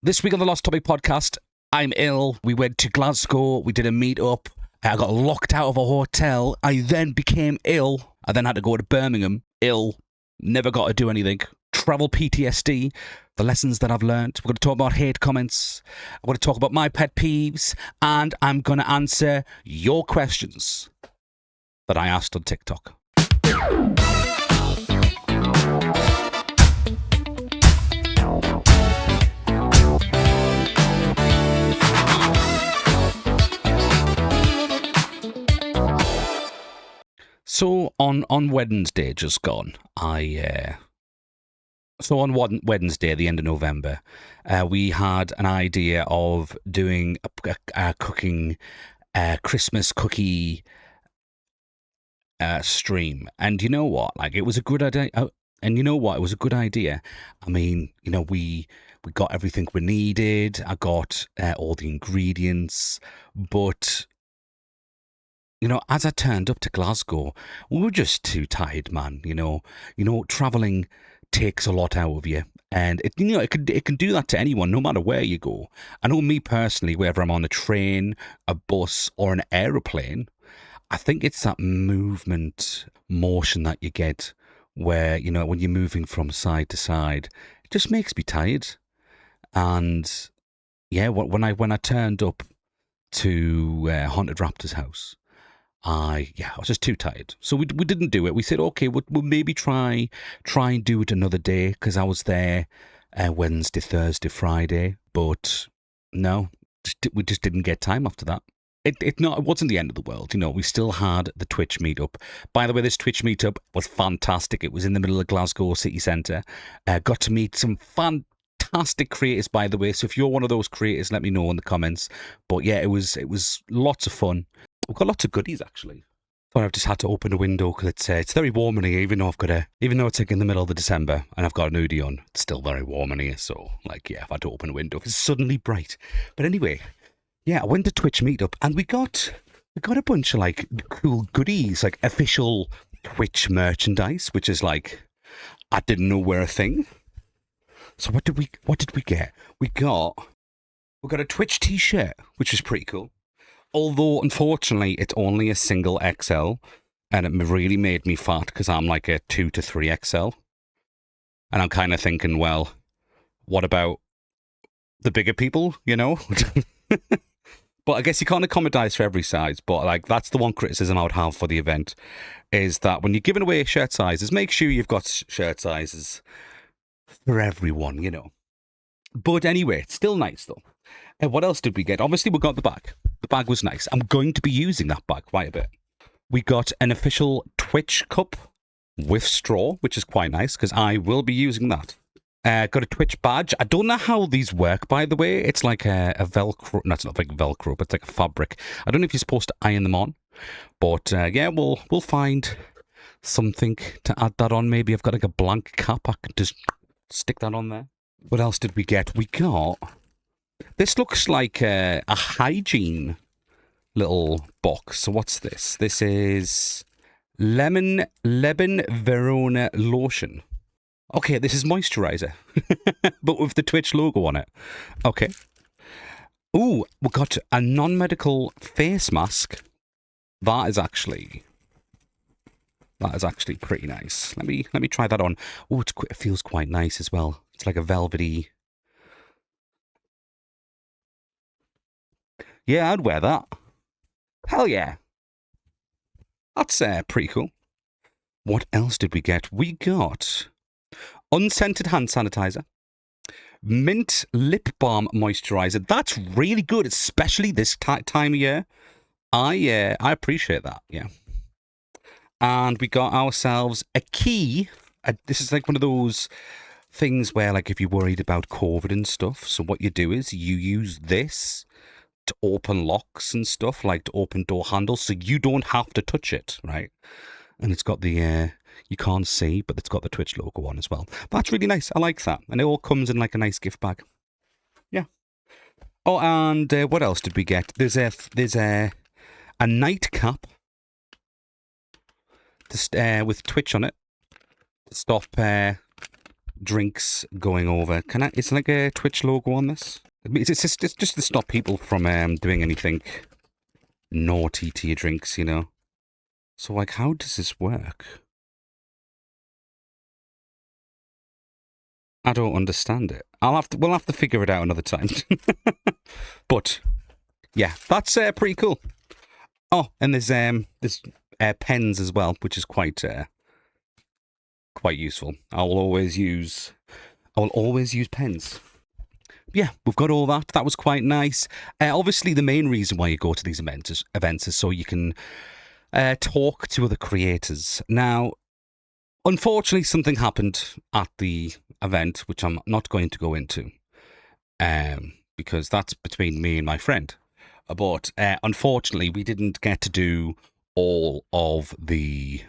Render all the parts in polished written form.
This week on the Lost Topic podcast, I'm ill. We went to Glasgow. We did a meet-up. I got locked out of a hotel. I then became ill. I then had to go to Birmingham. Ill. Never got to do anything. Travel PTSD. The lessons that I've learned. We're going to talk about hate comments. I'm going to talk about my pet peeves. And I'm going to answer your questions that I asked on TikTok. So on Wednesday just gone, Wednesday, at the end of November, we had an idea of doing a cooking Christmas cookie stream, and you know what? Like, it was a good idea. And you know what? It was a good idea. I mean, you know, we got everything we needed. I got all the ingredients, but you know, as I turned up to Glasgow, we were just too tired, man. You know, traveling takes a lot out of you, and it can do that to anyone, no matter where you go. I know me personally, whether I'm on a train, a bus, or an aeroplane, I think it's that motion that you get, where you know when you're moving from side to side, it just makes me tired. And yeah, when I turned up to Haunted Raptor's house, I was just too tired, so we didn't do it. We said, okay, we'll maybe try and do it another day, because I was there Wednesday, Thursday, Friday, but no, we just didn't get time after that. It wasn't the end of the world, you know. We still had the Twitch meetup. By the way, this Twitch meetup was fantastic. It was in the middle of Glasgow city centre. Got to meet some fantastic creators, by the way. So if you're one of those creators, let me know in the comments. But yeah, it was lots of fun. We've got lots of goodies, actually. Thought I've just had to open a window because it's very warm in here, even though it's like in the middle of the December and I've got an hoodie on. It's still very warm in here, so like, yeah, I've had to open a window because it's suddenly bright. But anyway, yeah, I went to Twitch meetup and we got a bunch of like cool goodies, like official Twitch merchandise, which is like, I didn't know were a thing. So what did we get? We got a Twitch t-shirt, which is pretty cool. Although, unfortunately, it's only a single XL, and it really made me fat because I'm like a 2 to 3 XL. And I'm kind of thinking, well, what about the bigger people, you know? But I guess you can't accommodate for every size. But like, that's the one criticism I would have for the event, is that when you're giving away shirt sizes, make sure you've got shirt sizes for everyone, you know. But anyway, it's still nice, though. What else did we get? Obviously, we got the bag. The bag was nice. I'm going to be using that bag quite a bit. We got an official Twitch cup with straw, which is quite nice because I will be using that. Got a Twitch badge. I don't know how these work, by the way. It's like a Velcro. No, it's not like Velcro, but it's like a fabric. I don't know if you're supposed to iron them on. But yeah, we'll find something to add that on. Maybe I've got like a blank cap. I could just stick that on there. What else did we get? We got... This looks like a hygiene little box. So what's this? This is Lemon Verona lotion. Okay, this is moisturizer, but with the Twitch logo on it. Okay. Ooh, we got a non-medical face mask. That is actually pretty nice. Let me try that on. Oh, it feels quite nice as well. It's like a velvety. Yeah, I'd wear that. Hell yeah. That's pretty cool. What else did we get? We got unscented hand sanitizer, mint lip balm moisturizer. That's really good, especially this time of year. I appreciate that, yeah. And we got ourselves a key. This is like one of those things where, like, if you're worried about COVID and stuff, so what you do is you use this to open locks and stuff, like to open door handles, so you don't have to touch it, right? And it's got the you can't see, but it's got the Twitch logo on as well. That's really nice. I like that, and it all comes in like a nice gift bag. Yeah. Oh, and what else did we get? There's a nightcap with Twitch on it to stop drinks going over. Can I? It's like a Twitch logo on this. It's just to stop people from doing anything naughty to your drinks, you know. So like, how does this work? I don't understand it. We'll have to figure it out another time. But yeah, that's pretty cool. Oh, and there's pens as well, which is quite useful. I will always use pens. Yeah, we've got all that. That was quite nice. Obviously, the main reason why you go to these events is so you can talk to other creators. Now, unfortunately, something happened at the event, which I'm not going to go into, because that's between me and my friend. But unfortunately, we didn't get to do all of the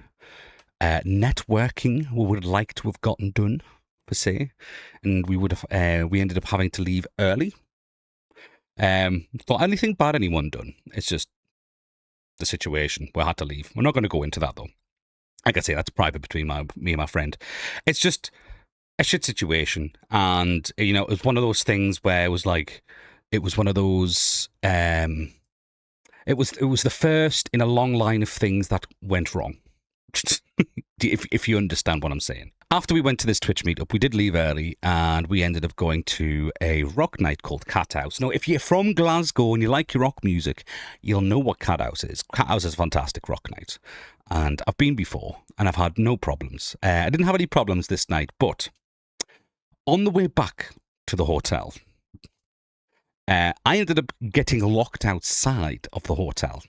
networking we would like to have gotten done, per se, and we ended up having to leave early. Not anything bad anyone done. It's just the situation. We had to leave. We're not going to go into that though. Like I say, that's private between me and my friend. It's just a shit situation, and you know, it was one of those things where it was one of those. It was the first in a long line of things that went wrong. if you understand what I'm saying. After we went to this Twitch meetup, we did leave early, and we ended up going to a rock night called Cat House. Now, if you're from Glasgow and you like your rock music, you'll know what Cat House is. Cat House is a fantastic rock night, and I've been before, and I've had no problems. I didn't have any problems this night, but on the way back to the hotel, I ended up getting locked outside of the hotel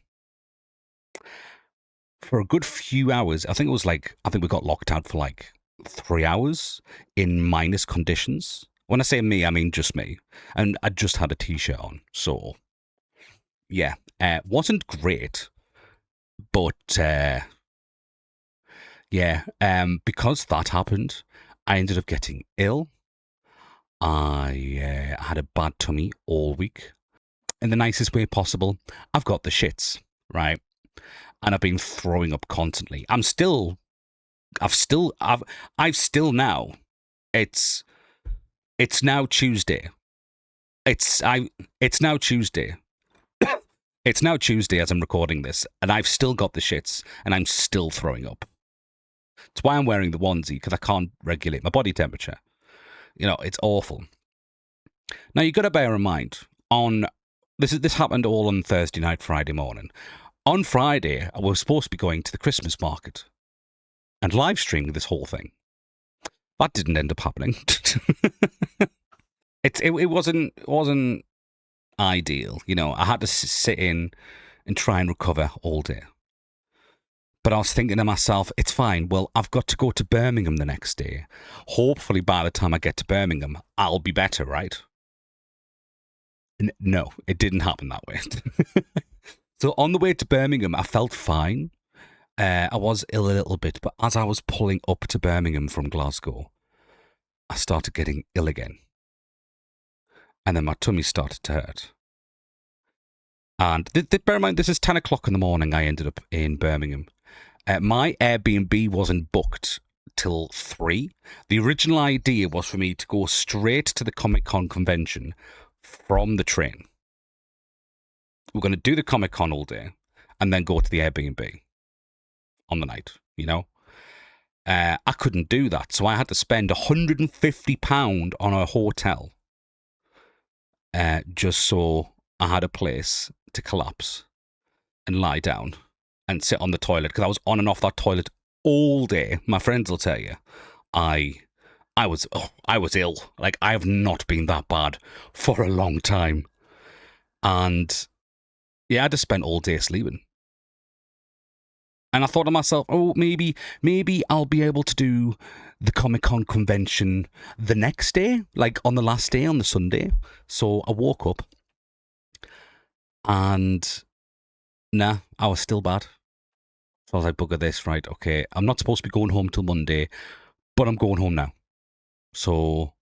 for a good few hours. I think we got locked out for like 3 hours in minus conditions. When I say me, I mean just me. And I just had a t-shirt on. So, yeah, wasn't great. But, because that happened, I ended up getting ill. I had a bad tummy all week. In the nicest way possible, I've got the shits, right? And I've been throwing up constantly. I've still now. It's now Tuesday. It's now Tuesday. It's now Tuesday as I'm recording this, and I've still got the shits, and I'm still throwing up. That's why I'm wearing the onesie, because I can't regulate my body temperature. You know, it's awful. Now, you've got to bear in mind, this happened all on Thursday night, Friday morning. On Friday, I was supposed to be going to the Christmas market and live streaming this whole thing. That didn't end up happening. It wasn't ideal. You know, I had to sit in and try and recover all day. But I was thinking to myself, it's fine. Well, I've got to go to Birmingham the next day. Hopefully by the time I get to Birmingham, I'll be better, right? No, it didn't happen that way. So on the way to Birmingham, I felt fine. I was ill a little bit, but as I was pulling up to Birmingham from Glasgow, I started getting ill again. And then my tummy started to hurt. And bear in mind, this is 10 o'clock in the morning. I ended up in Birmingham. My Airbnb wasn't booked till 3. The original idea was for me to go straight to the Comic-Con convention from the train. We're going to do the Comic-Con all day and then go to the Airbnb on the night, you know? I couldn't do that, so I had to spend £150 on a hotel just so I had a place to collapse and lie down and sit on the toilet, because I was on and off that toilet all day. My friends will tell you, I was ill. Like, I have not been that bad for a long time. And yeah, I just spent all day sleeping. And I thought to myself, oh, maybe I'll be able to do the Comic-Con convention the next day, like on the last day, on the Sunday. So I woke up and nah, I was still bad. So I was like, bugger this, right? Okay, I'm not supposed to be going home till Monday, but I'm going home now. So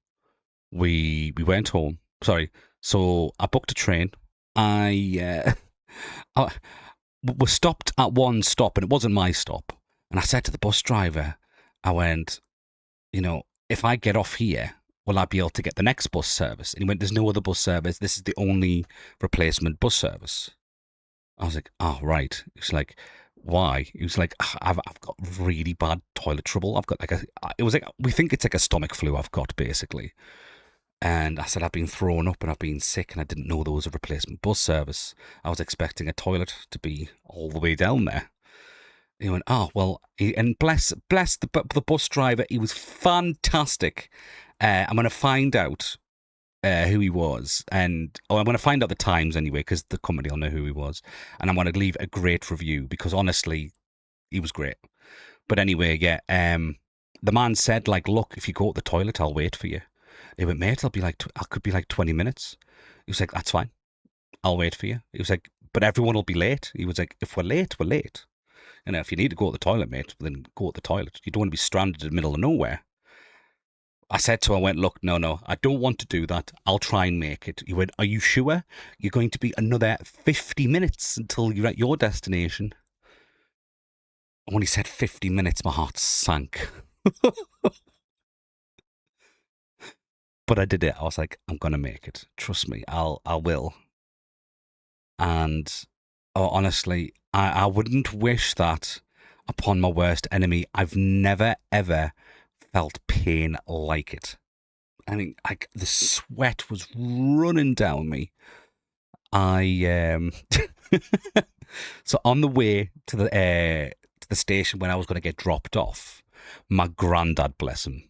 we went home. Sorry. So I booked a train. I was stopped at one stop, and it wasn't my stop. And I said to the bus driver, I went, you know, if I get off here, will I be able to get the next bus service? And he went, there's no other bus service. This is the only replacement bus service. I was like, oh, right. He was like, why? He was like, I've got really bad toilet trouble. I've got like it was like, we think it's like a stomach flu I've got, basically. And I said, I've been thrown up and I've been sick and I didn't know there was a replacement bus service. I was expecting a toilet to be all the way down there. He went, oh, well, and bless the bus driver. He was fantastic. I'm going to find out who he was, and I'm going to find out the times anyway, because the company will know who he was, and I'm going to leave a great review because honestly, he was great. But anyway, yeah, the man said, like, look, if you go to the toilet, I'll wait for you. He went, mate, I could be like 20 minutes. He was like, that's fine, I'll wait for you. He was like, but everyone will be late. He was like, if we're late, we're late. You know, if you need to go to the toilet, mate, then go to the toilet. You don't want to be stranded in the middle of nowhere. I said to him, I went, look, no, I don't want to do that. I'll try and make it. He went, are you sure? You're going to be another 50 minutes until you're at your destination. And when he said 50 minutes, my heart sank. But I did it. I was like, I'm going to make it. Trust me, I will. And honestly, I wouldn't wish that upon my worst enemy. I've never, ever felt pain like it. I mean, like the sweat was running down me. So on the way to the station when I was going to get dropped off, my granddad, bless him,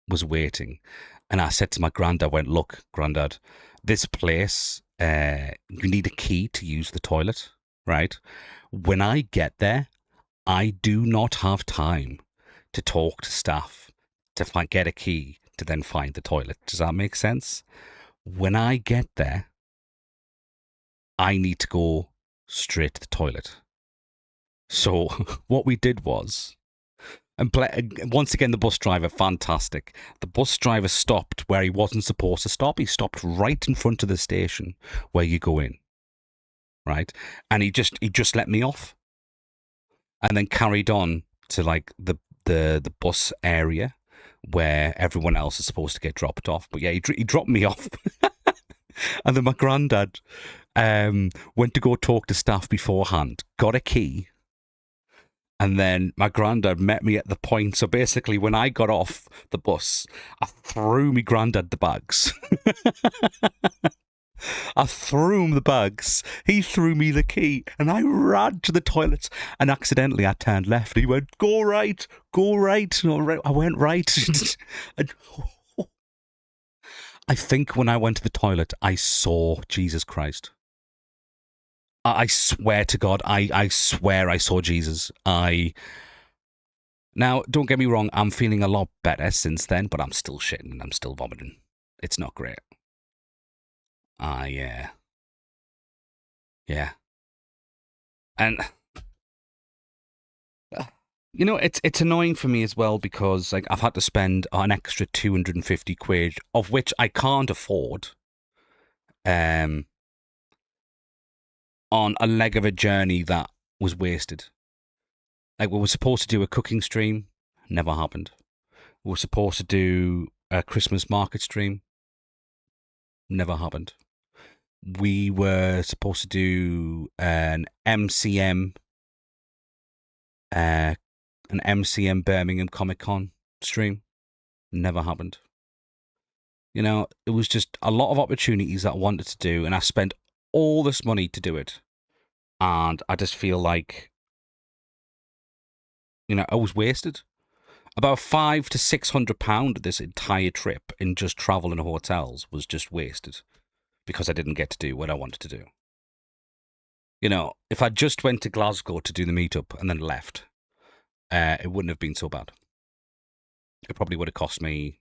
was waiting, and I said to my granddad, "Went, look, granddad, this place, you need a key to use the toilet, right? When I get there, I do not have time to talk to staff to get a key to then find the toilet. Does that make sense? When I get there, I need to go straight to the toilet." So what we did was, and once again, the bus driver, fantastic. The bus driver stopped where he wasn't supposed to stop. He stopped right in front of the station where you go in, right? And he just let me off, and then carried on to like the bus area where everyone else is supposed to get dropped off. But yeah, he dropped me off. And then my granddad went to go talk to staff beforehand, got a key, and then my granddad met me at the point. So basically, when I got off the bus, I threw my granddad the bags. I threw him the bags. He threw me the key, and I ran to the toilets. And accidentally, I turned left. And he went, "Go right, go right." And I went right. And I think when I went to the toilet, I saw Jesus Christ. I swear to God, I swear I saw Jesus. Now, don't get me wrong, I'm feeling a lot better since then, but I'm still shitting and I'm still vomiting. It's not great. Yeah. Yeah. And you know, it's annoying for me as well because like I've had to spend an extra 250 quid, of which I can't afford, on a leg of a journey that was wasted. Like we were supposed to do a cooking stream, never happened. We were supposed to do a Christmas market stream, never happened. We were supposed to do an MCM Birmingham Comic Con stream, never happened. You know, it was just a lot of opportunities that I wanted to do, and I spent all this money to do it, and I just feel like, you know, I was wasted. About £500 to £600 of this entire trip in just travel and hotels was just wasted because I didn't get to do what I wanted to do. You know, if I just went to Glasgow to do the meetup and then left, it wouldn't have been so bad. It probably would have cost me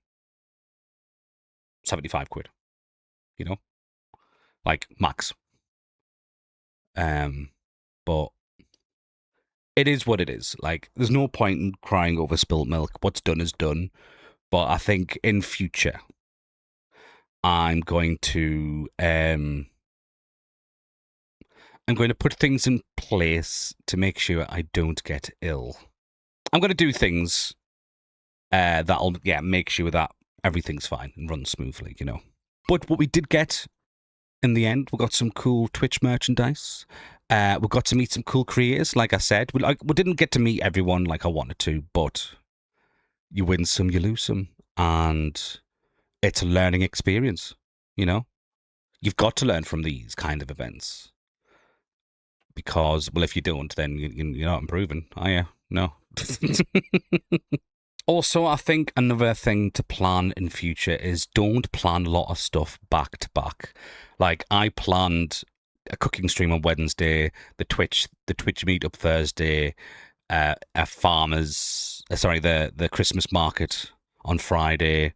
75 quid, you know, like max. But it is what it is. Like, there's no point in crying over spilt milk. What's done is done. But I think in future, I'm going to put things in place to make sure I don't get ill. I'm going to do things That'll make sure that everything's fine and runs smoothly, you know. But what we did get in the end, we got some cool Twitch merchandise. We got to meet some cool creators, like I said. We didn't get to meet everyone like I wanted to, but you win some, you lose some, and it's a learning experience. You know, you've got to learn from these kind of events because, well, if you don't, then you're not improving, are you? No. Also, I think another thing to plan in future is don't plan a lot of stuff back to back. Like I planned a cooking stream on Wednesday, the Twitch meetup Thursday, a farmers, the Christmas market on Friday,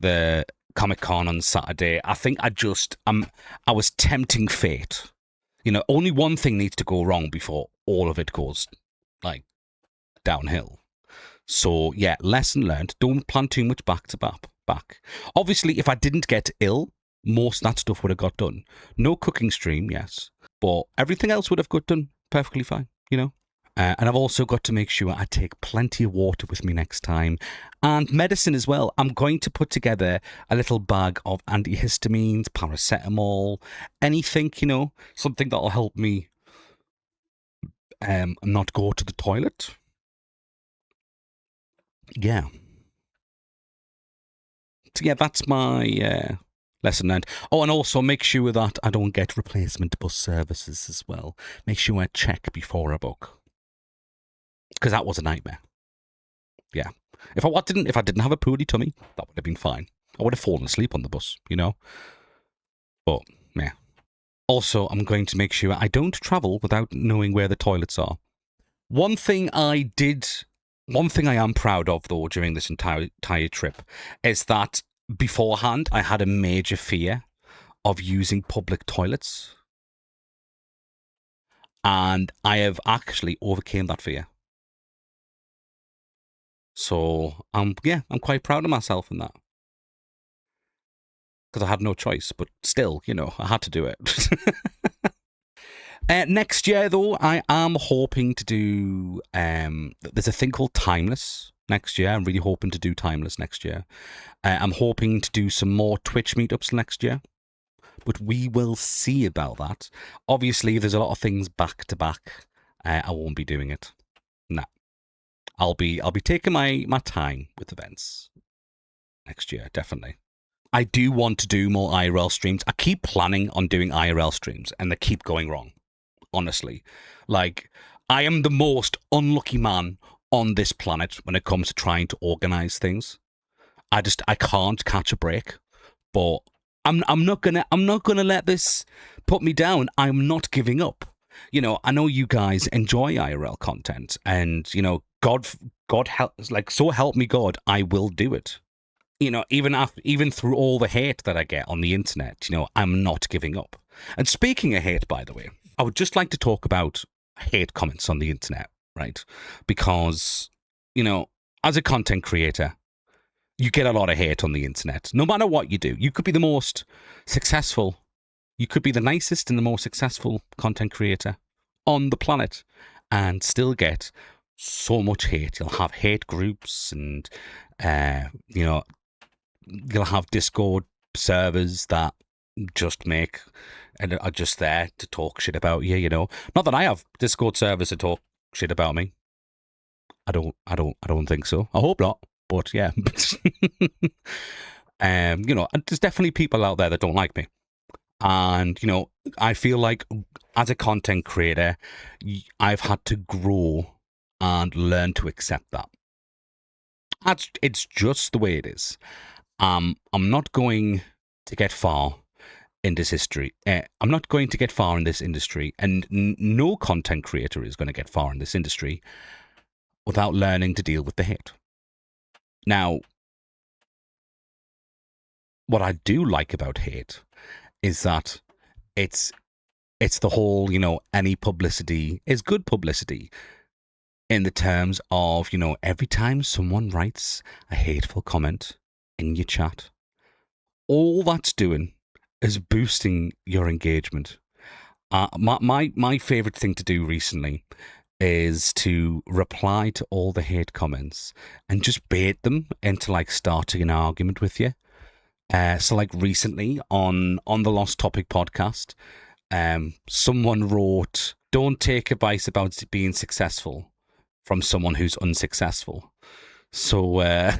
the Comic Con on Saturday. I think I was tempting fate. You know, only one thing needs to go wrong before all of it goes like downhill. So yeah, lesson learned. Don't plan too much back to back. Obviously, if I didn't get ill, most of that stuff would have got done. No cooking stream, yes, but everything else would have got done perfectly fine. You know. And I've also got to make sure I take plenty of water with me next time. And medicine as well. I'm going to put together a little bag of antihistamines, paracetamol, anything, you know, something that'll help me not go to the toilet. Yeah. So yeah, that's my lesson learned. Oh, and also make sure that I don't get replacement bus services as well. Make sure I check before I book. Because that was a nightmare. Yeah. If I didn't have a poorly tummy, that would have been fine. I would have fallen asleep on the bus, you know. But yeah. Also, I'm going to make sure I don't travel without knowing where the toilets are. One thing I am proud of though during this entire trip is that beforehand I had a major fear of using public toilets, and I have actually overcame that fear. So I'm quite proud of myself in that. Because I had no choice, but still, you know, I had to do it. Next year, though, I am hoping to do. There's a thing called Timeless next year. I'm really hoping to do Timeless next year. I'm hoping to do some more Twitch meetups next year, but we will see about that. Obviously, there's a lot of things back to back. I won't be doing it. Nah, I'll be taking my time with events next year, definitely. I do want to do more IRL streams. I keep planning on doing IRL streams and they keep going wrong. Honestly. Like, I am the most unlucky man on this planet when it comes to trying to organize things. I can't catch a break. But I'm not gonna let this put me down. I'm not giving up. You know, I know you guys enjoy IRL content, and you know, God help, like, so help me God, I will do it. You know, even through all the hate that I get on the internet, you know, I'm not giving up. And speaking of hate, by the way, I would just like to talk about hate comments on the internet, right? Because, you know, as a content creator, you get a lot of hate on the internet. No matter what you do, you could be the most successful, you could be the nicest and the most successful content creator on the planet and still get so much hate. You'll have hate groups and, you know, you'll have Discord servers that just make and are just there to talk shit about you, you know. Not that I have Discord servers to talk shit about me. I don't think so. I hope not. But yeah. You know, there's definitely people out there that don't like me. And, you know, I feel like as a content creator, I've had to grow and learn to accept that. It's just the way it is. I'm not going to get far in this history. I'm not going to get far in this industry, and no content creator is going to get far in this industry without learning to deal with the hate. Now, what I do like about hate is that it's the whole, you know, any publicity is good publicity, in the terms of, you know, every time someone writes a hateful comment in your chat, all that's doing is boosting your engagement. My favorite thing to do recently is to reply to all the hate comments and just bait them into like starting an argument with you. So like recently on the Lost Topic podcast, someone wrote, "Don't take advice about being successful from someone who's unsuccessful." So I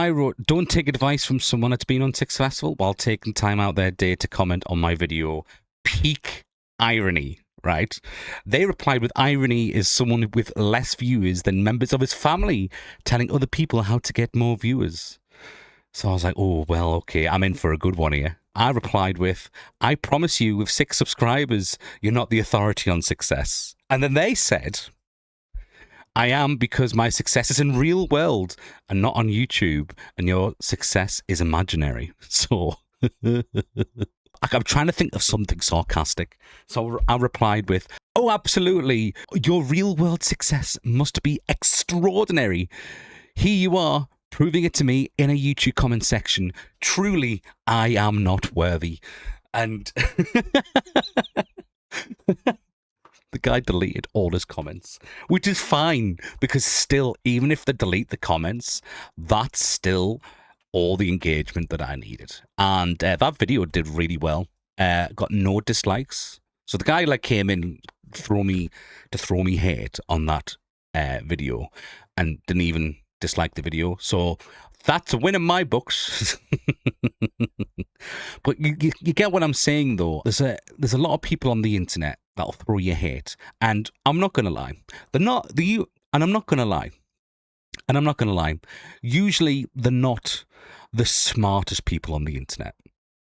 wrote, "Don't take advice from someone that's been unsuccessful while taking time out their day to comment on my video." Peak irony, right? They replied with, "Irony is someone with less viewers than members of his family telling other people how to get more viewers." So I was like, oh, well, okay, I'm in for a good one here. I replied with, "I promise you, with 6 subscribers, you're not the authority on success." And then they said, "I am, because my success is in real world and not on YouTube, and your success is imaginary." So I'm trying to think of something sarcastic. So I replied with, "Oh, absolutely. Your real world success must be extraordinary. Here you are, proving it to me in a YouTube comment section. Truly, I am not worthy." And the guy deleted all his comments, which is fine, because still, even if they delete the comments, that's still all the engagement that I needed. And that video did really well. Got no dislikes. So the guy like came in throw me hate on that video and didn't even dislike the video. So that's a win in my books. But you get what I'm saying, though. There's a lot of people on the internet that'll throw you hate, and I'm not gonna lie, they're not the and I'm not gonna lie. And I'm not going to lie, usually they're not the smartest people on the internet.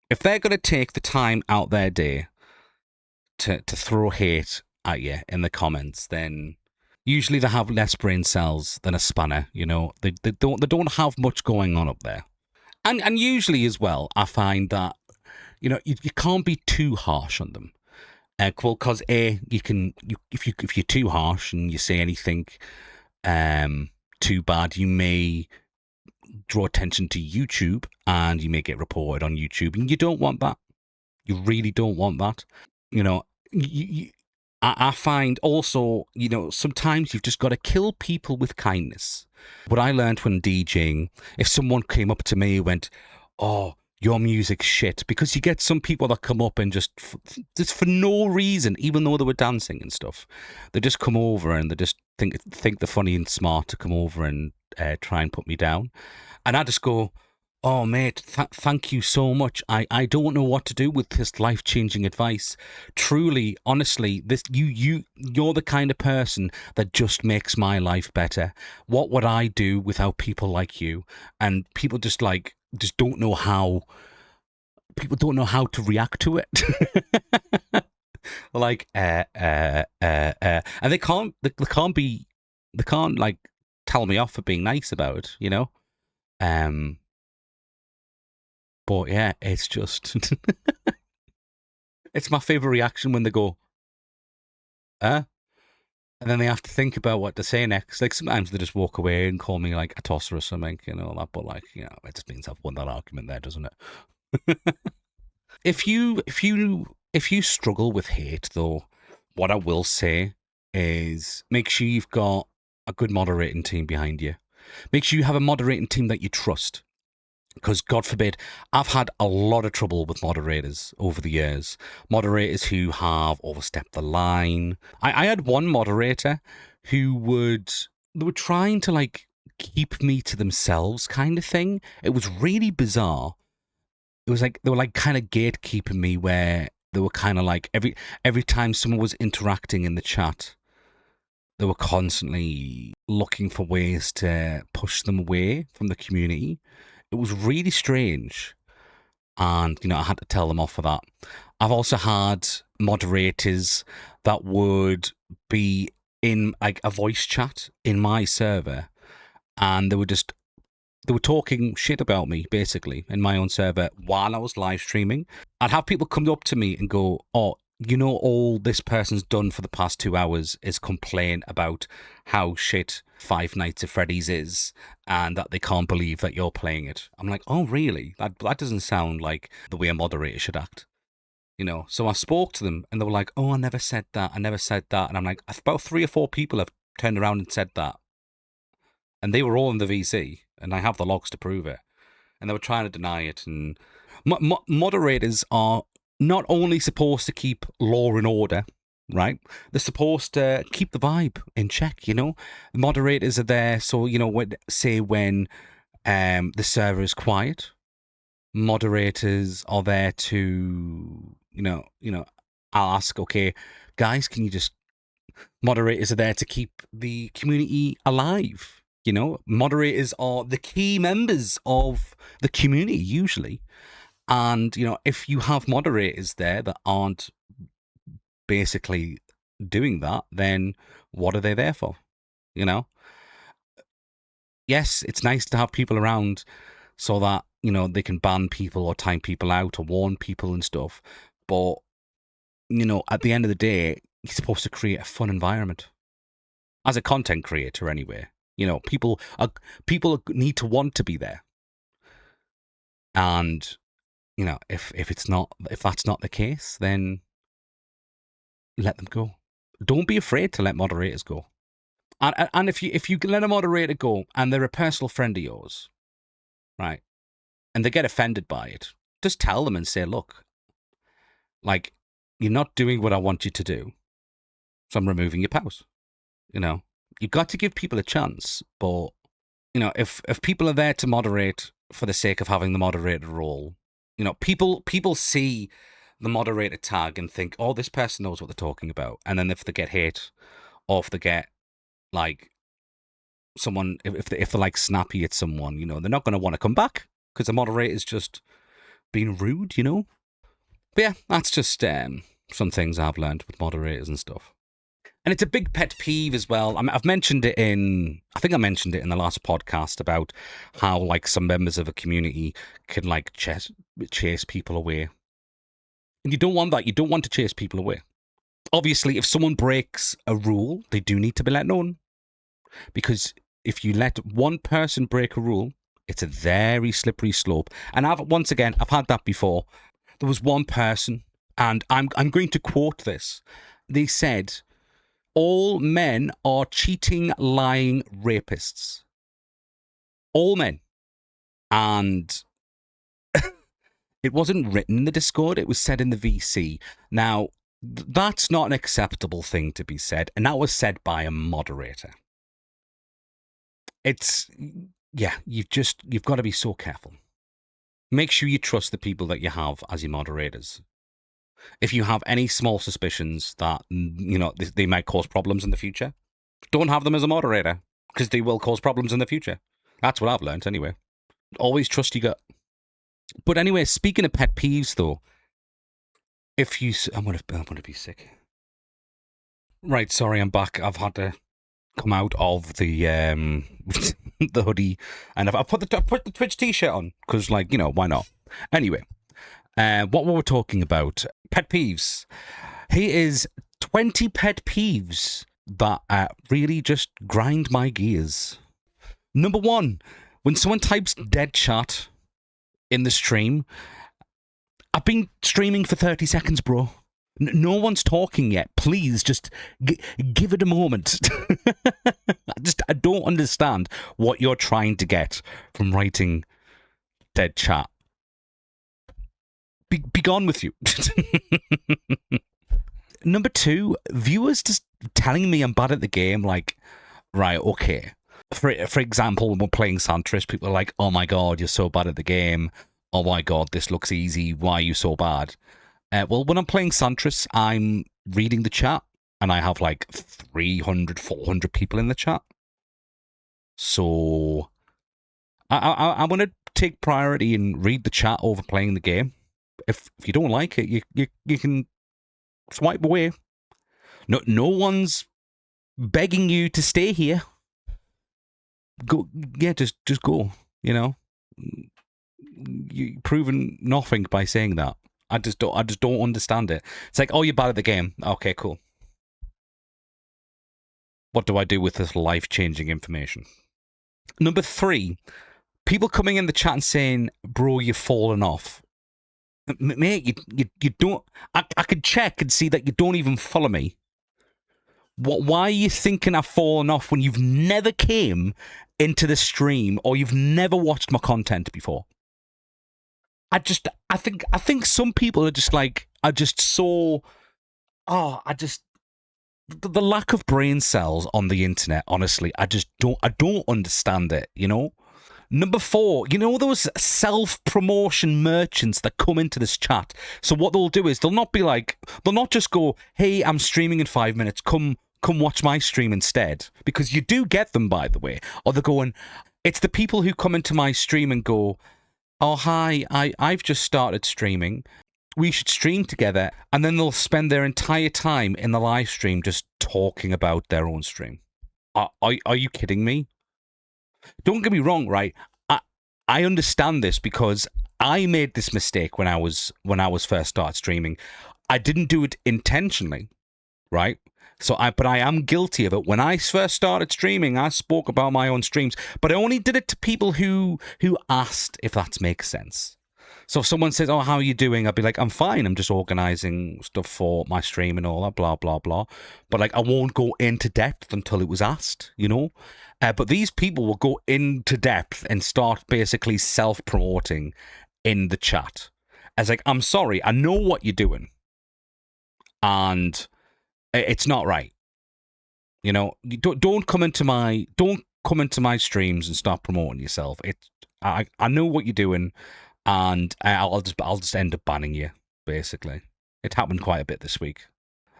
If they're going to take the time out their day to throw hate at you in the comments, then usually they have less brain cells than a spanner. You know, they don't have much going on up there. And usually as well, I find that, you know, you can't be too harsh on them. Well, because if you're too harsh and you say anything too bad, you may draw attention to YouTube and you may get reported on YouTube, and you don't want that. You really don't want that. You know, I find also, you know, sometimes you've just got to kill people with kindness. What I learned when DJing, if someone came up to me and went, "Oh, your music's shit," because you get some people that come up and just for no reason, even though they were dancing and stuff, they just come over and they just think they're funny and smart to come over and try and put me down. And I just go, "Oh, mate, thank you so much. I don't know what to do with this life-changing advice. Truly, honestly, you're the kind of person that just makes my life better. What would I do without people like you?" And people just don't know how. People don't know how to react to it. Like, and they can't like tell me off for being nice about it, you know. But yeah, it's just it's my favorite reaction when they go, and then they have to think about what to say next. Like sometimes they just walk away and call me like a tosser or something, you know, that. But like, you know, it just means I've won that argument there, doesn't it? If you struggle with hate, though, what I will say is make sure you've got a good moderating team behind you. Make sure you have a moderating team that you trust. Because God forbid, I've had a lot of trouble with moderators over the years. Moderators who have overstepped the line. I had one moderator who they were trying to like keep me to themselves kind of thing. It was really bizarre. It was like they were like kind of gatekeeping me, where they were kind of like every time someone was interacting in the chat, they were constantly looking for ways to push them away from the community. It was really strange. And, you know, I had to tell them off for that. I've also had moderators that would be in like a voice chat in my server, and they were talking shit about me, basically, in my own server while I was live streaming. I'd have people come up to me and go, "Oh, you know, all this person's done for the past 2 hours is complain about how shit Five Nights at Freddy's is, and that they can't believe that you're playing it." I'm like, "Oh, really? That doesn't sound like the way a moderator should act." So I spoke to them and they were like, oh, I never said that. I never said that. And I'm like, about 3 or 4 people have turned around and said that. And they were all in the VC, and I have the logs to prove it. And they were trying to deny it. And moderators are not only supposed to keep law and order, right? They're supposed to keep the vibe in check, The moderators are there. So, when the server is quiet, moderators are there to, ask, okay, guys, can you just, moderators are there to keep the community alive. Moderators are the key members of the community usually. And, if you have moderators there that aren't basically doing that, then what are they there for? Yes, it's nice to have people around so that, they can ban people or time people out or warn people and stuff. But, at the end of the day, you're supposed to create a fun environment. As a content creator anyway. People need to want to be there. And, if that's not the case, then let them go. Don't be afraid to let moderators go. And if you let a moderator go and they're a personal friend of yours, right, and they get offended by it, just tell them and say, look, like, you're not doing what I want you to do, so I'm removing your pause. You've got to give people a chance, but, if people are there to moderate for the sake of having the moderator role, people see the moderator tag and think, oh, this person knows what they're talking about. And then if they get hate, or if they get, like, someone, if they're like snappy at someone, they're not going to want to come back because the moderator's just being rude, But yeah, that's just some things I've learned with moderators and stuff. And it's a big pet peeve as well. I think I mentioned it in the last podcast about how, like, some members of a community can, like, chase people away. And you don't want that. You don't want to chase people away. Obviously, if someone breaks a rule, they do need to be let known. Because if you let one person break a rule, it's a very slippery slope. And I've had that before. There was one person, and I'm going to quote this. They said, all men are cheating, lying rapists. All men. And it wasn't written in the Discord, it was said in the VC. Now, that's not an acceptable thing to be said, and that was said by a moderator. You've got to be so careful. Make sure you trust the people that you have as your moderators. If you have any small suspicions that, they might cause problems in the future, don't have them as a moderator, because they will cause problems in the future. That's what I've learned anyway. Always trust your gut. But anyway, speaking of pet peeves, though, I'm gonna be sick. Right, sorry, I'm back. I've had to come out of the the hoodie, and I've put the Twitch t-shirt on because, like, why not? Anyway, what were we talking about? Pet peeves. Here is 20 pet peeves that really just grind my gears. Number 1, when someone types dead chat in the stream, I've been streaming for 30 seconds, bro. No one's talking yet. Please, just give it a moment. I don't understand what you're trying to get from writing dead chat. Be gone with you. Number 2, viewers just telling me I'm bad at the game. Like, right, okay. For example, when we're playing Santris, people are like, oh my god, you're so bad at the game. Oh my god, this looks easy. Why are you so bad? Well, when I'm playing Santris, I'm reading the chat, and I have like 300, 400 people in the chat. So I want to take priority and read the chat over playing the game. If you don't like it, you can swipe away. No one's begging you to stay here. Go, yeah, just go. You've proven nothing by saying that. I just don't understand it. It's like, oh, you're bad at the game. Okay, cool. What do I do with this life-changing information? Number 3, people coming in the chat and saying, bro, you've fallen off. Mate, you don't. I could check and see that you don't even follow me. Why are you thinking I've fallen off when you've never came into the stream or you've never watched my content before? I think some people are just like, are just so, the lack of brain cells on the internet, honestly, I don't understand it, you know? Number 4, you know those self-promotion merchants that come into this chat? So what they'll do is they'll not just go, hey, I'm streaming in 5 minutes, come watch my stream instead. Because you do get them, by the way. Or they're going, it's the people who come into my stream and go, oh, hi, I've just started streaming. We should stream together. And then they'll spend their entire time in the live stream just talking about their own stream. Are you kidding me? Don't get me wrong, right? I understand this because I made this mistake when I was first started streaming. I didn't do it intentionally, right? But I am guilty of it. When I first started streaming, I spoke about my own streams, but I only did it to people who asked, if that makes sense. So if someone says, oh, how are you doing? I'd be like, I'm fine. I'm just organizing stuff for my stream and all that, blah, blah, blah. But like, I won't go into depth until it was asked, you know? But these people will go into depth and start basically self-promoting in the chat. As like, I'm sorry, I know what you're doing. And it's not right. You know, don't come into my streams and start promoting yourself. I know what you're doing. And I'll just end up banning you, basically. It happened quite a bit this week.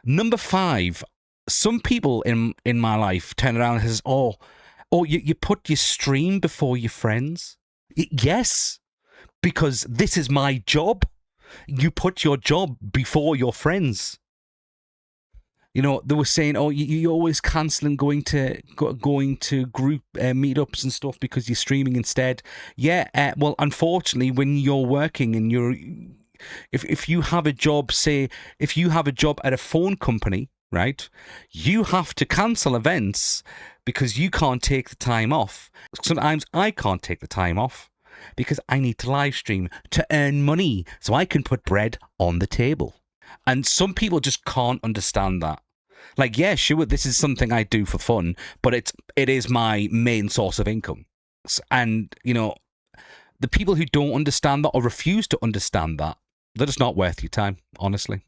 Number 5, some people in my life turn around and says, oh, you put your stream before your friends? Yes, because this is my job. You put your job before your friends. You know, they were saying, oh, you're always cancelling going to group meetups and stuff because you're streaming instead. Yeah, well, unfortunately, when you're working and if you have a job, say, if you have a job at a phone company, right, you have to cancel events because you can't take the time off. Sometimes I can't take the time off because I need to live stream to earn money so I can put bread on the table. And some people just can't understand that. Like, yeah, sure, this is something I do for fun, but it is my main source of income. And, you know, the people who don't understand that or refuse to understand that, they're just not worth your time, honestly.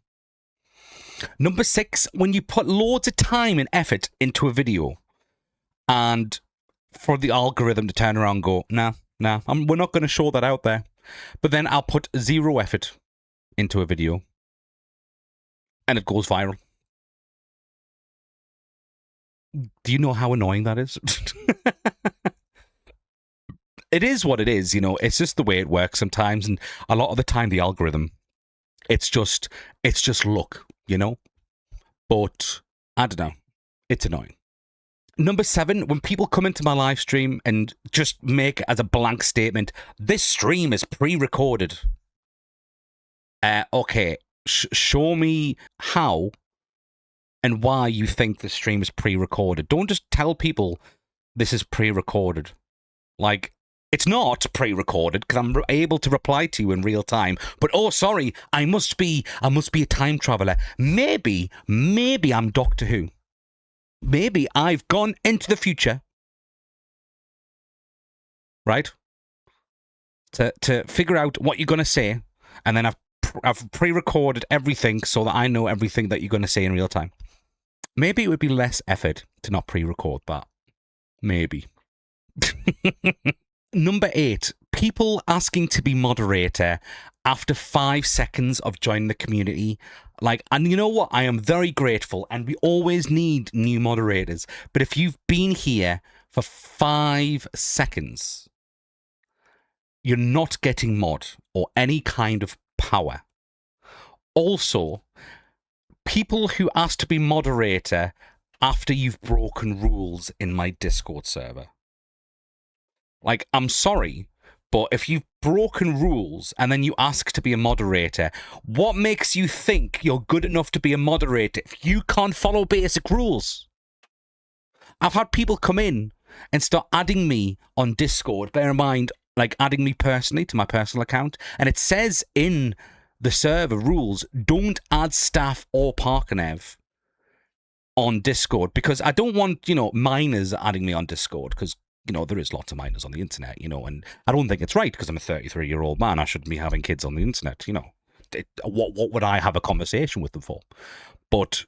Number 6, when you put loads of time and effort into a video and for the algorithm to turn around and go, nah, we're not going to show that out there. But then I'll put 0 effort into a video and it goes viral. Do you know how annoying that is? It is what it is, you know. It's just the way it works sometimes, and a lot of the time the algorithm, it's just luck, you know. But I don't know, it's annoying. Number 7, when people come into my live stream and just make as a blank statement, this stream is pre-recorded. Okay, show me how and why you think the stream is pre-recorded. Don't just tell people this is pre-recorded. Like, it's not pre-recorded because I'm able to reply to you in real time. But oh, sorry, I must be a time traveler. Maybe I'm Doctor Who. Maybe I've gone into the future, right? To figure out what you're gonna say, and then I've pre-recorded everything so that I know everything that you're gonna say in real time. Maybe it would be less effort to not pre-record that. Maybe. Number 8, people asking to be moderator after 5 seconds of joining the community. Like, and you know what? I am very grateful, and we always need new moderators. But if you've been here for 5 seconds, you're not getting mod or any kind of power. Also, people who ask to be moderator after you've broken rules in my Discord server. Like, I'm sorry, but if you've broken rules and then you ask to be a moderator, what makes you think you're good enough to be a moderator if you can't follow basic rules? I've had people come in and start adding me on Discord, bear in mind, like adding me personally to my personal account, and it says in the server rules, don't add staff or Parkenev on Discord, because I don't want, minors adding me on Discord, because, there is lots of minors on the internet, and I don't think it's right, because I'm a 33-year-old man. I shouldn't be having kids on the internet, What would I have a conversation with them for? But,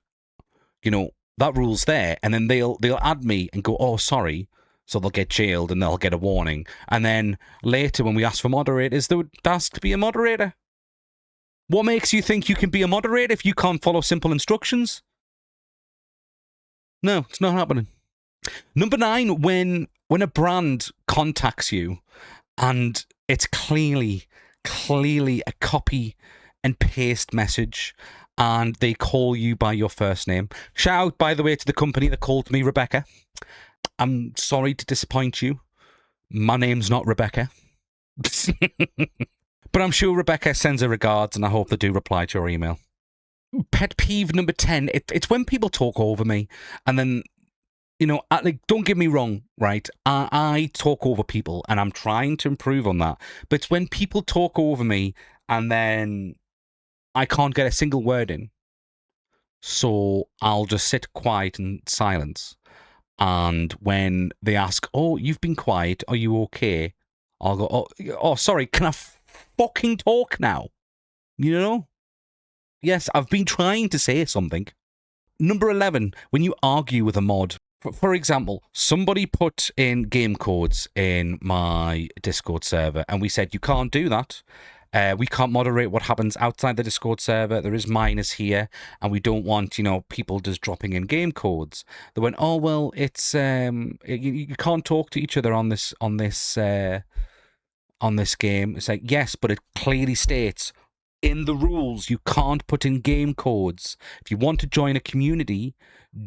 that rule's there, and then they'll add me and go, oh, sorry, so they'll get jailed and they'll get a warning. And then later, when we ask for moderators, they would ask to be a moderator. What makes you think you can be a moderator if you can't follow simple instructions? No, it's not happening. Number 9, when a brand contacts you and it's clearly a copy and paste message, and they call you by your first name. Shout out, by the way, to the company that called me Rebecca. I'm sorry to disappoint you. My name's not Rebecca. But I'm sure Rebecca sends her regards, and I hope they do reply to your email. Pet peeve number 10, it's when people talk over me, and then, don't get me wrong, right? I talk over people, and I'm trying to improve on that. But it's when people talk over me, and then I can't get a single word in. So I'll just sit quiet in silence. And when they ask, oh, you've been quiet, are you okay? I'll go, oh sorry, can I fucking talk now? Yes, I've been trying to say something. Number 11, when you argue with a mod. For example, somebody put in game codes in my Discord server, and we said, you can't do that. We can't moderate what happens outside the Discord server. There is minors here, and we don't want, people just dropping in game codes. They went, oh well, it's you can't talk to each other on this game. It's like, yes, but it clearly states in the rules you can't put in game codes. If you want to join a community,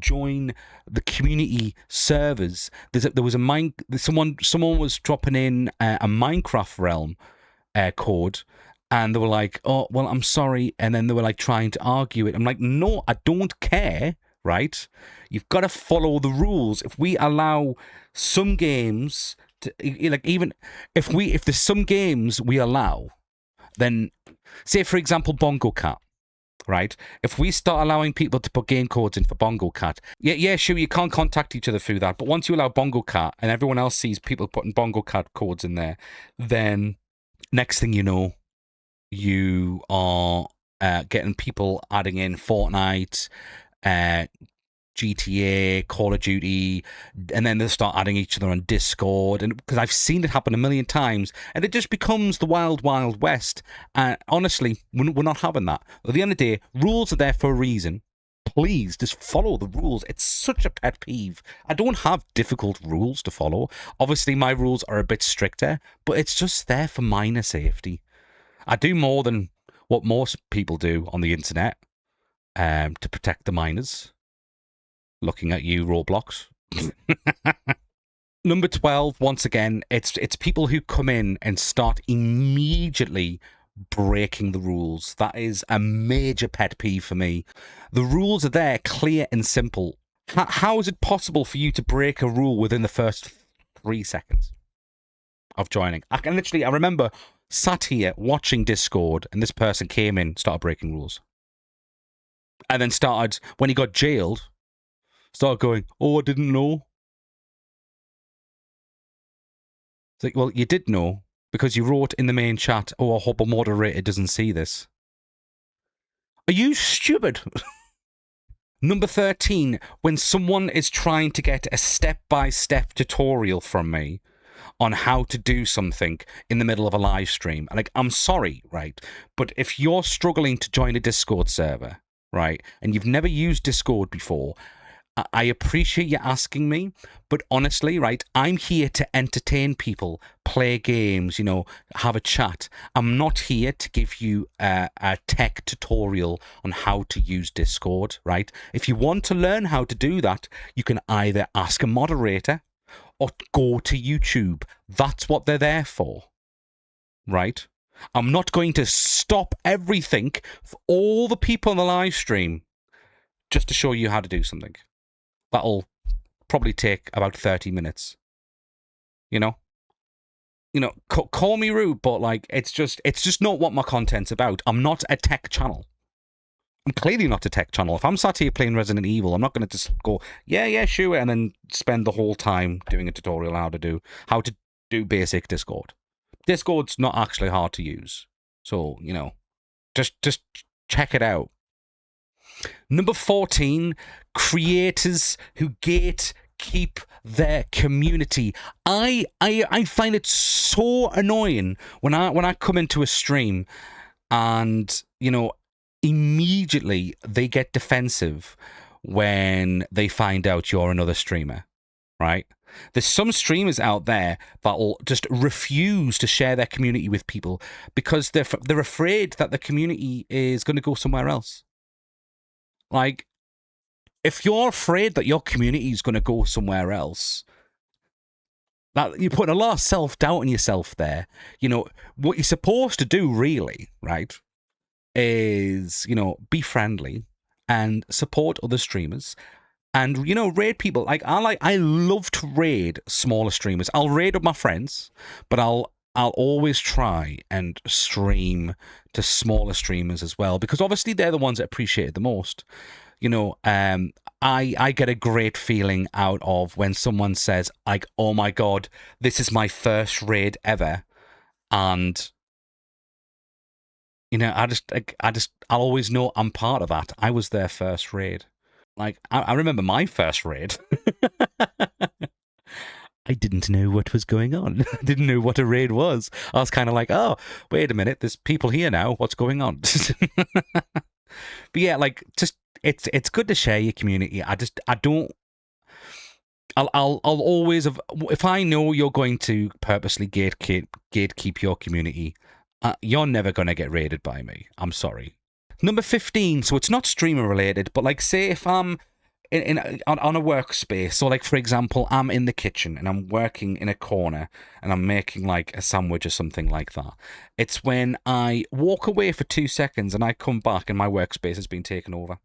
join the community servers. Someone was dropping in a Minecraft realm code, and they were like, oh well, I'm sorry, and then they were like trying to argue it. I'm like, no, I don't care, right? You've got to follow the rules. If we allow some games to, even if there's some games we allow, then say for example Bongo Cat, right? If we start allowing people to put game codes in for Bongo Cat, yeah, sure, you can't contact each other through that, but once you allow Bongo Cat and everyone else sees people putting Bongo Cat codes in there, then next thing you know, you are getting people adding in Fortnite, GTA, Call of Duty, and then they'll start adding each other on Discord. And because I've seen it happen a million times, and it just becomes the wild, wild west. Honestly, we're not having that. At the end of the day, rules are there for a reason. Please just follow the rules. It's such a pet peeve. I don't have difficult rules to follow. Obviously, my rules are a bit stricter, but it's just there for minor safety. I do more than what most people do on the internet to protect the minors. Looking at you, Roblox. Number 12, once again, it's people who come in and start immediately breaking the rules. That is a major pet peeve for me. The rules are there, clear and simple. How is it possible for you to break a rule within the first 3 seconds of joining? I remember sat here watching Discord, and this person came in, started breaking rules. And then when he got jailed, started going, oh, I didn't know. It's like, well, you did know, because you wrote in the main chat, oh, I hope a moderator doesn't see this. Are you stupid? Number 13, when someone is trying to get a step-by-step tutorial from me on how to do something in the middle of a live stream. Like, I'm sorry, right? But if you're struggling to join a Discord server, right, and you've never used Discord before, I appreciate you asking me, but honestly, right, I'm here to entertain people, play games, have a chat. I'm not here to give you a tech tutorial on how to use Discord, right? If you want to learn how to do that, you can either ask a moderator or go to YouTube. That's what they're there for, right? I'm not going to stop everything for all the people on the live stream just to show you how to do something. That'll probably take about 30 minutes. call me rude, but like it's just not what my content's about. I'm not a tech channel. I'm clearly not a tech channel. If I'm sat here playing Resident Evil, I'm not going to just go, yeah, sure, and then spend the whole time doing a tutorial on how to do basic Discord. Discord's not actually hard to use, so just check it out. Number 14, creators who gatekeep their community. I find it so annoying when I come into a stream and immediately they get defensive when they find out you're another streamer, right? There's some streamers out there that will just refuse to share their community with people because they're afraid that the community is going to go somewhere else. Like, if you're afraid that your community is going to go somewhere else, that you're putting a lot of self-doubt in yourself there. What you're supposed to do, really, right, is, be friendly and support other streamers and, raid people. Like, I love to raid smaller streamers. I'll raid with my friends, but I'll always try and stream to smaller streamers as well, because obviously they're the ones that appreciate it the most. I get a great feeling out of when someone says, like, oh my God, this is my first raid ever. And, I'll always know I'm part of that. I was their first raid. Like, I remember my first raid. I didn't know what was going on. I didn't know what a raid was. I was kind of like, oh, wait a minute, there's people here now. What's going on? But yeah, like, just it's good to share your community. I'll always have, if I know you're going to purposely gatekeep your community, you're never going to get raided by me. I'm sorry. Number 15, so it's not streamer related, but like, say if I'm on a workspace, so like, for example, I'm in the kitchen and I'm working in a corner and I'm making like a sandwich or something like that. It's when I walk away for 2 seconds and I come back and my workspace has been taken over.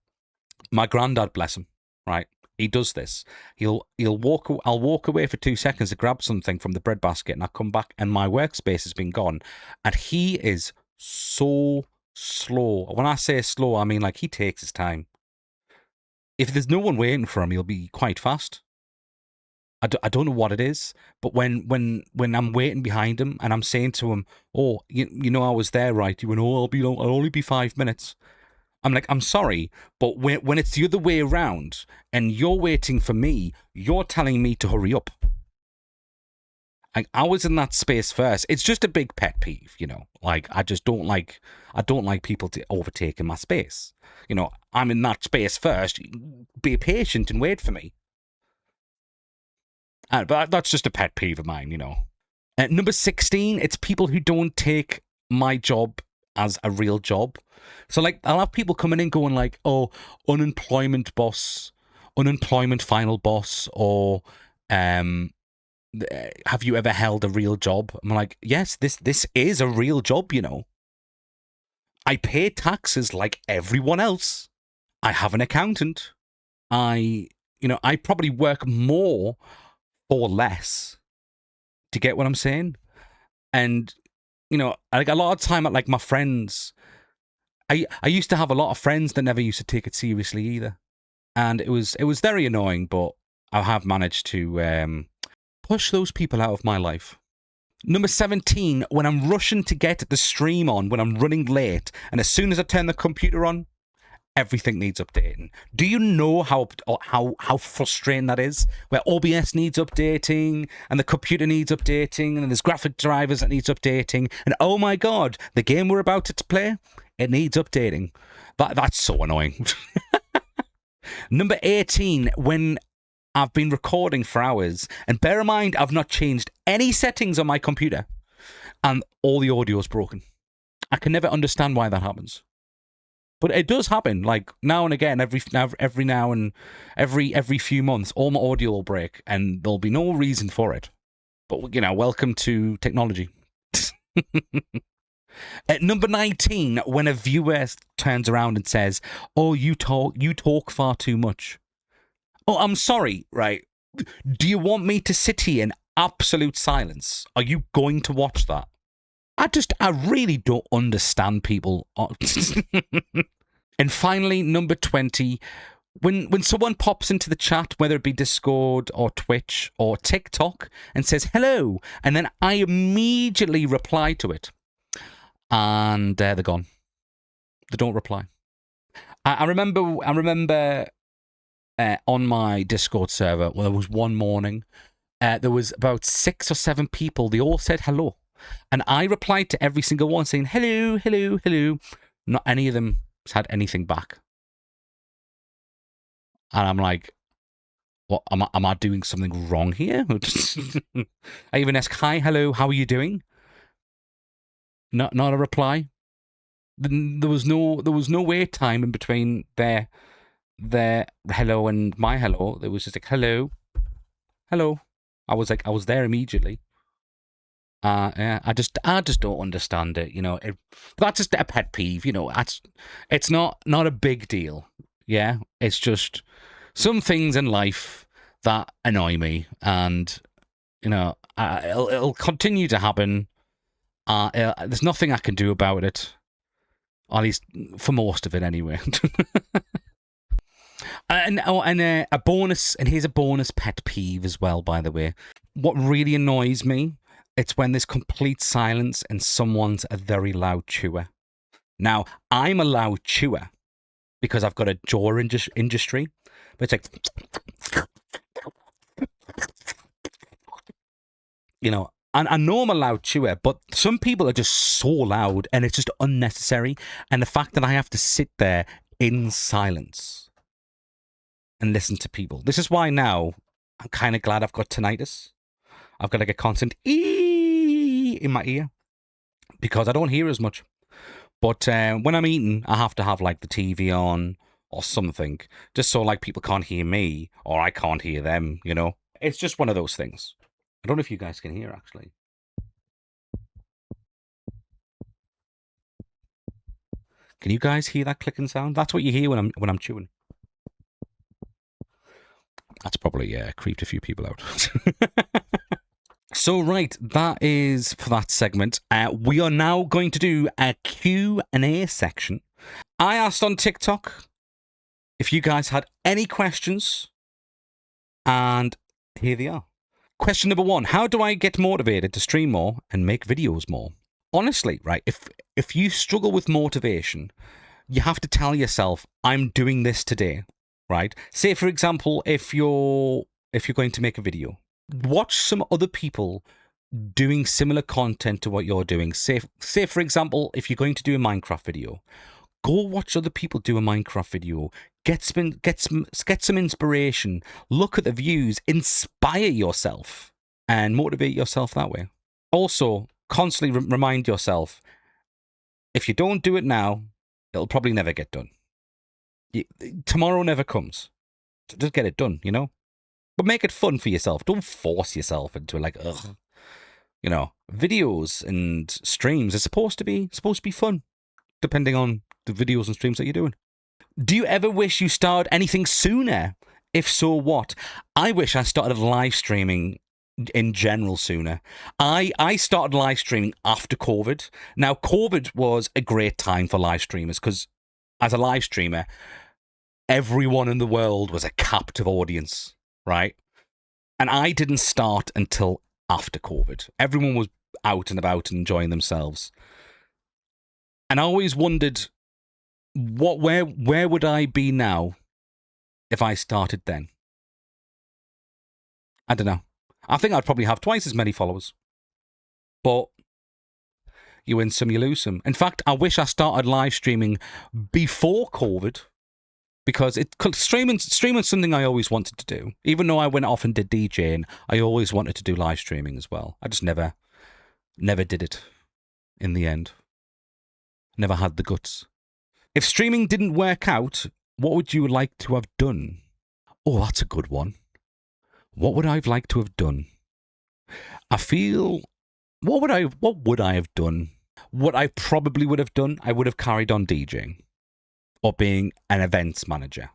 My granddad, bless him, right? He does this. I'll walk away for 2 seconds to grab something from the breadbasket, and I come back and my workspace has been gone. And he is so slow. When I say slow, I mean like he takes his time. If there's no one waiting for him, he'll be quite fast. I don't know what it is, but when I'm waiting behind him and I'm saying to him, "Oh, I was there, right?" He went, "Oh, I'll only be 5 minutes." I'm like, I'm sorry, but when it's the other way around and you're waiting for me, you're telling me to hurry up. I was in that space first. It's just a big pet peeve, Like, I don't like people overtaking my space. I'm in that space first. Be patient and wait for me. But that's just a pet peeve of mine, Number 16, it's people who don't take my job as a real job. So like, I'll have people coming in going like, oh, unemployment boss, unemployment final boss, or have you ever held a real job? I'm like, yes, this is a real job, I pay taxes like everyone else. I have an accountant. I probably work more for less. Do you get what I'm saying? And like a lot of time at like my friends, I used to have a lot of friends that never used to take it seriously either, and it was very annoying. But I have managed to push those people out of my life. Number 17, when I'm rushing to get the stream on, when I'm running late, and as soon as I turn the computer on, everything needs updating. Do you know how frustrating that is? Where OBS needs updating, and the computer needs updating, and there's graphic drivers that needs updating, and oh my God, the game we're about to play, it needs updating. That's so annoying. Number 18, when I've been recording for hours, and bear in mind, I've not changed any settings on my computer, and all the audio's broken. I can never understand why that happens. But it does happen, like now and again, every few months, all my audio will break, and there'll be no reason for it. But welcome to technology. At number 19, when a viewer turns around and says, "Oh, you talk far too much." Oh, I'm sorry, right? Do you want me to sit here and absolute silence. Are you going to watch that? I really don't understand people. And finally, number 20, when someone pops into the chat, whether it be Discord or Twitch or TikTok, and says hello, and then I immediately reply to it, and they're gone. They don't reply. I remember on my Discord server, well, there was one morning, there was about 6 or 7 people. They all said hello. And I replied to every single one saying, hello, hello, hello. Not any of them had anything back. And I'm like, what, am I doing something wrong here? I even ask, hi, hello, how are you doing? Not a reply. There was no wait time in between their hello and my hello. There was just like, hello. I was there immediately. Yeah, I just don't understand it. That's just a pet peeve. It's not a big deal. Yeah, it's just some things in life that annoy me, and it'll continue to happen. There's nothing I can do about it, at least for most of it, anyway. And a bonus, and here's a bonus pet peeve as well, by the way. What really annoys me, it's when there's complete silence and someone's a very loud chewer. Now, I'm a loud chewer because I've got a jaw industry, but it's like, and I know I'm a loud chewer, but some people are just so loud and it's just unnecessary. And the fact that I have to sit there in silence and listen to people. This is why now I'm kind of glad I've got tinnitus. I've got like a constant ee in my ear because I don't hear as much. But when I'm eating, I have to have like the TV on or something, just so like people can't hear me or I can't hear them, It's just one of those things. I don't know if you guys can hear, actually. Can you guys hear that clicking sound? That's what you hear when I'm chewing. That's probably creeped a few people out. So, right, that is for that segment. We are now going to do a Q&A section. I asked on TikTok if you guys had any questions, and here they are. Question number 1, how do I get motivated to stream more and make videos more? Honestly, right, if you struggle with motivation, you have to tell yourself, I'm doing this today, right? Say, for example, if you're going to make a video, watch some other people doing similar content to what you're doing. Say, for example, if you're going to do a Minecraft video, go watch other people do a Minecraft video. Get some inspiration. Look at the views. Inspire yourself and motivate yourself that way. Also, constantly remind yourself, if you don't do it now, it'll probably never get done. Tomorrow never comes. So just get it done, But make it fun for yourself. Don't force yourself into like, ugh. Videos and streams are supposed to be fun, depending on the videos and streams that you're doing. Do you ever wish you started anything sooner? If so, what? I wish I started live streaming in general sooner. I started live streaming after COVID. Now, COVID was a great time for live streamers because as a live streamer, everyone in the world was a captive audience, right? And I didn't start until after COVID. Everyone was out and about and enjoying themselves. And I always wondered, where would I be now if I started then? I don't know. I think I'd probably have twice as many followers. But you win some, you lose some. In fact, I wish I started live streaming before COVID, because streaming's something I always wanted to do. Even though I went off and did DJing, I always wanted to do live streaming as well. I just never did it in the end. Never had the guts. If streaming didn't work out, what would you like to have done? Oh, that's a good one. What would I have liked to have done? I feel, what would I have done? What I probably would have done, I would have carried on DJing or being an events manager.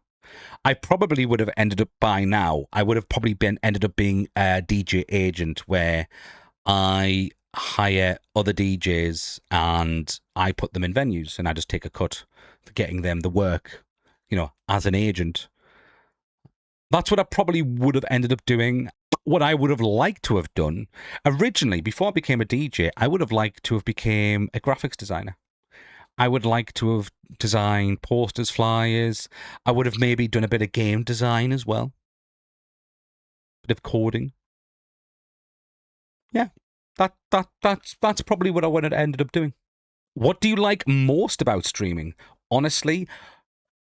I probably would have ended up by now. I would have probably ended up being a DJ agent where I hire other DJs and I put them in venues and I just take a cut for getting them the work, as an agent. That's what I probably would have ended up doing. What I would have liked to have done originally, before I became a DJ, I would have liked to have became a graphics designer. I would like to have designed posters, flyers. I would have maybe done a bit of game design as well. Bit of coding. Yeah, that's probably what I would have ended up doing. What do you like most about streaming? Honestly,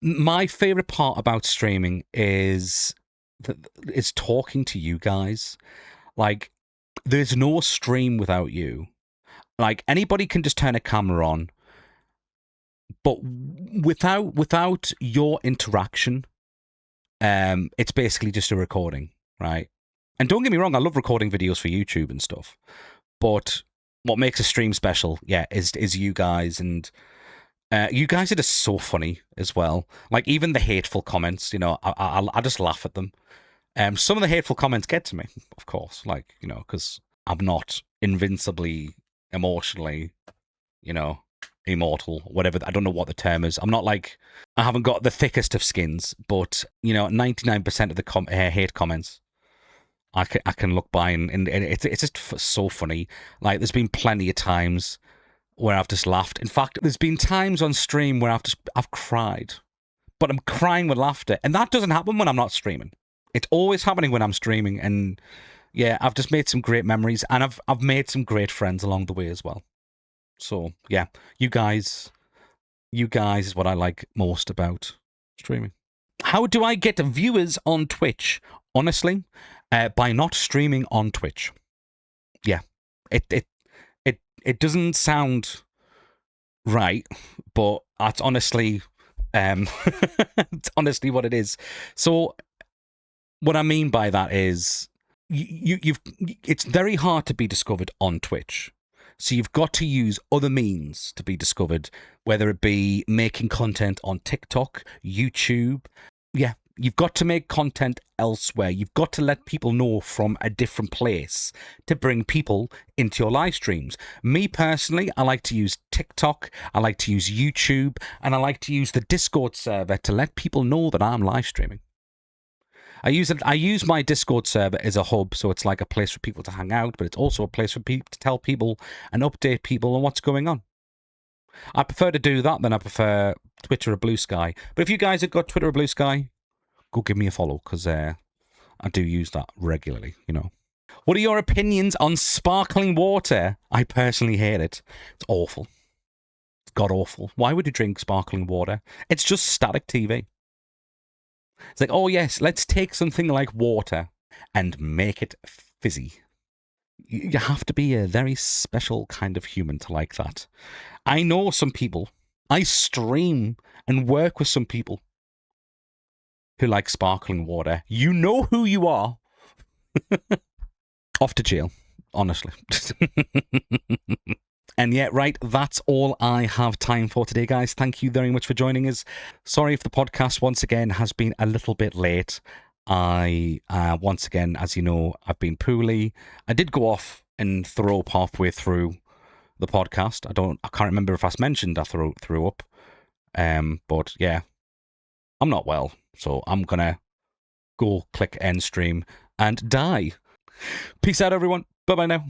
my favorite part about streaming is talking to you guys. Like, there's no stream without you. Like, anybody can just turn a camera on, but without your interaction, it's basically just a recording, right? And don't get me wrong, I love recording videos for YouTube and stuff. But what makes a stream special, is you guys. And you guys are just so funny as well. Like, even the hateful comments, I just laugh at them. Some of the hateful comments get to me, of course, like, because I'm not invincibly, emotionally, immortal, whatever. I don't know what the term is. I'm not like, I haven't got the thickest of skins, but, 99% of the hate comments, I can look by and it's just so funny. Like, there's been plenty of times where I've just laughed. In fact, there's been times on stream where I've cried, but I'm crying with laughter, and that doesn't happen when I'm not streaming. It's always happening when I'm streaming, and yeah, I've just made some great memories, and I've made some great friends along the way as well. So yeah, you guys is what I like most about streaming. How do I get viewers on Twitch? Honestly, by not streaming on Twitch. Yeah, it doesn't sound right, but that's honestly, it's honestly what it is. So, what I mean by that is, it's very hard to be discovered on Twitch. So you've got to use other means to be discovered, whether it be making content on TikTok, YouTube. Yeah, you've got to make content elsewhere. You've got to let people know from a different place to bring people into your live streams. Me personally, I like to use TikTok, I like to use YouTube, and I like to use the Discord server to let people know that I'm live streaming. I use my Discord server as a hub, so it's like a place for people to hang out, but it's also a place for people to tell people and update people on what's going on. I prefer to do that than I prefer Twitter or Blue Sky. But if you guys have got Twitter or Blue Sky, go give me a follow, because I do use that regularly, What are your opinions on sparkling water? I personally hate it. It's awful. It's god-awful. Why would you drink sparkling water? It's just static TV. It's like, oh yes, let's take something like water and make it fizzy. You have to be a very special kind of human to like that. I know some people. I stream and work with some people who like sparkling water. You know who you are. Off to jail, honestly. And yeah, right, that's all I have time for today, guys. Thank you very much for joining us. Sorry if the podcast, once again, has been a little bit late. Once again, as you know, I've been poorly. I did go off and throw up halfway through the podcast. I can't remember if I mentioned I threw up. But yeah, I'm not well, so I'm gonna go click end stream and die. Peace out, everyone. Bye-bye now.